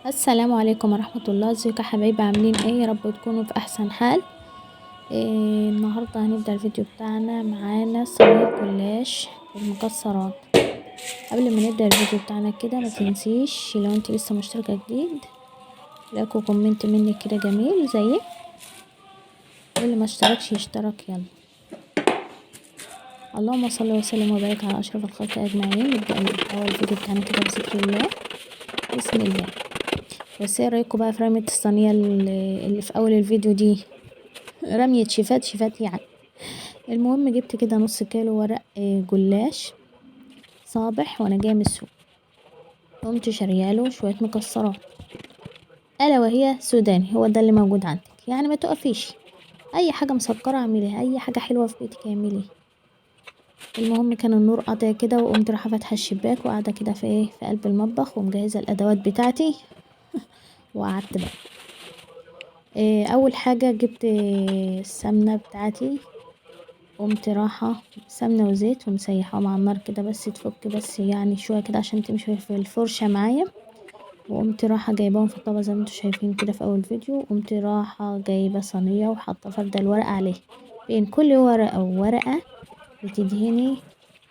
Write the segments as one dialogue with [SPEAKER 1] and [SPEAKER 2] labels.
[SPEAKER 1] السلام عليكم ورحمة الله. ازيكم يا حبايبي؟ عاملين ايه؟ يا رب تكونوا في احسن حال. النهاردة هنبدأ الفيديو بتاعنا. معانا صينية جلاش بالمكسرات. قبل ما نبدأ الفيديو بتاعنا كده ما تنسيش لو انت لسه مشتركة جديد لايك وكومنت منك كده جميل زيك، واللي ما اشتركش يشترك يلا. اللهم صل وسلم وبارك على اشرف الخلق اجمعين. نبدأ اول الفيديو بتاعنا كده بذكر الله. بسم الله. بس ايه رايكم بقى في رمية الصينية اللي في اول الفيديو دي؟ رمية شيفات يعني. المهم جبت كده نص كيلو ورق جلاش صابح وانا جايه من السوق. قمت شارياله شويه مكسرات الا وهي سوداني، هو ده اللي موجود عندك يعني. ما تقفيش اي حاجه مسكره اعمليها، اي حاجه حلوه في بيتك اعمليها. المهم كان النور قاطع كده، وقمت رايحه فاتحه الشباك وقاعده كده في قلب المطبخ ومجهزه الادوات بتاعتي وقعدت بقى. اول حاجه جبت السمنه بتاعتي. قمت راحة سمنة وزيت ومسيحاهم على النار كده بس تفك بس يعني شوية كده عشان تمشي في الفرشة معايا. وقمت راحة جايباهم في الطبق زي ما انتوا شايفين كده في اول فيديو. قمت راحة جايبة صينية وحاطة فردة الورقة عليه. بين كل ورقة وورقة بتدهني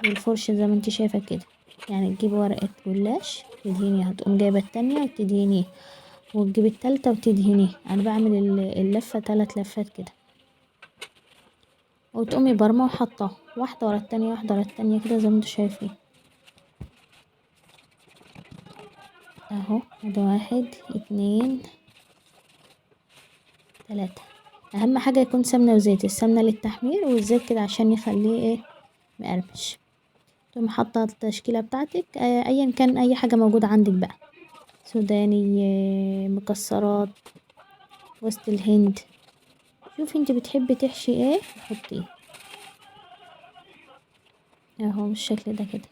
[SPEAKER 1] بالفرشة زي ما انت شايفة كده. يعني تجيبي ورقة جلاش تدهنيها، هتقوم جايبة التانية وتدهنيها، وتجيب التالتة وتدهنيها. انا بعمل اللفة 3 لفات كده، وتقومي برمه وحطاه واحدة ورا التانية واحدة ورا التانية كده زي ما انتوا شايفين اهو. ده 1 2 3. اهم حاجة يكون سمنة وزيت، السمنة للتحمير والزيت كده عشان يخليه ايه مقرمش. تقومي حاطة التشكيلة بتاعتك ايا كان اي حاجة موجودة عندك بقى، سوداني مكسرات وسط الهند. شوفي انت بتحبي تحشي ايه حطيه اهو بالشكل ده كده.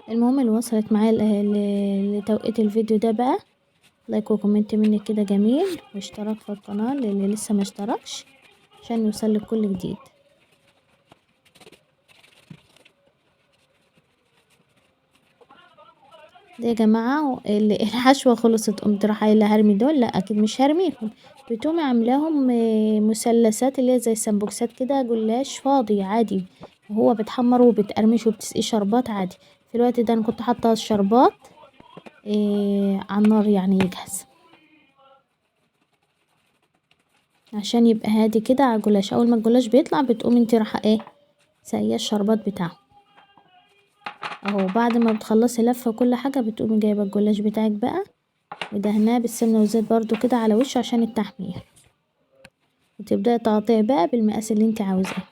[SPEAKER 1] المهم اللي وصلت معايا لتوقيت الفيديو ده بقى لايك وكومنت منك كده جميل، واشتراك في القناة اللي لسه ما اشتركش عشان يوصلك كل جديد. ده يا جماعة الحشوة خلصت. قمت رايحة قايلة هرمي دول؟ لا اكيد مش هرميهم. بتقومي عاملاهم مثلثات اللي هي زي السمبوكسات كده، جلاش فاضي عادي. وهو بتحمر وبتقرمش وبتسقي شربات عادي. في الوقت ده انا كنت حاطة الشربات على النار يعني يجهز عشان يبقى هادي كده على الجلاش. اول ما الجلاش بيطلع بتقومي انت رايحة ساقية الشربات بتاعه اهو. بعد ما بتخلصي لفة وكل حاجة بتقومي جايبة الجلاش بتاعك بقى ودهناه بالسمنة والزيت برضو كده على وشه عشان التحمير، وتبدأي تقطعي بقى بالمقاس اللي انت عاوزاه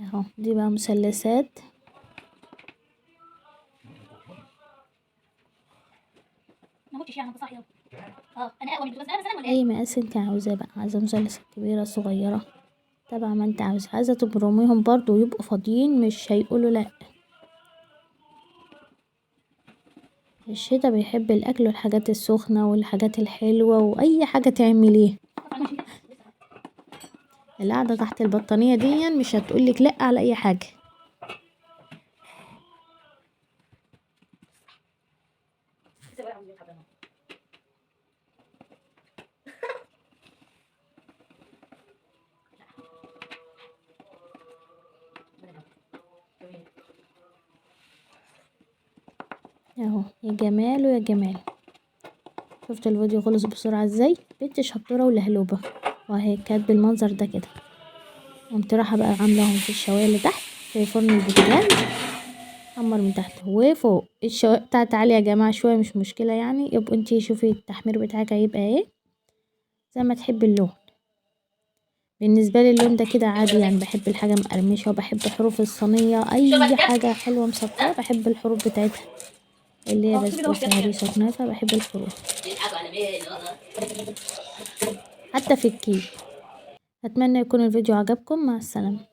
[SPEAKER 1] اهو. دي بقى مثلثات.
[SPEAKER 2] ما متش يعني بصح يلا. انا اقوى من بس انا ولا
[SPEAKER 1] اي مقاس انت عاوزاه بقى، عايزة مثلث كبيرة صغيرة تبع ما انت عايزة تبرميهم برضو ويبقوا فاضيين مش هيقولوا لا. الشتا بيحب الاكل والحاجات السخنة والحاجات الحلوة واي حاجة تعمليه. القعدة تحت البطانية دي مش هتقولك لا على اي حاجة. اهو يا جمال ويا جمال. شفت الفيديو خلص بسرعة ازاي؟ بنت شطورة ولهلوبة وهي كانت بالمنظر ده كده. قمت رايحة بقى عاملاهم في الشواية اللي تحت في فرن البوتاجاز. حمر من تحت وفوق. الشواية بتاعت عالية يا جماعة شوية مش مشكلة يعني. يبقى انتي شوفي التحمير بتاعك هيبقى ايه زي ما تحبي اللون. بالنسبة لي اللون ده كده عادي يعني. بحب الحاجة مقرمشة وبحب حروف الصينية، اي حاجة حلوة مسكرة بحب الحروف بتاعتها اللي هي بسبوسة هريسة كنافة. بحب الحروف حتى في الكيك. اتمنى يكون الفيديو عجبكم. مع السلامة.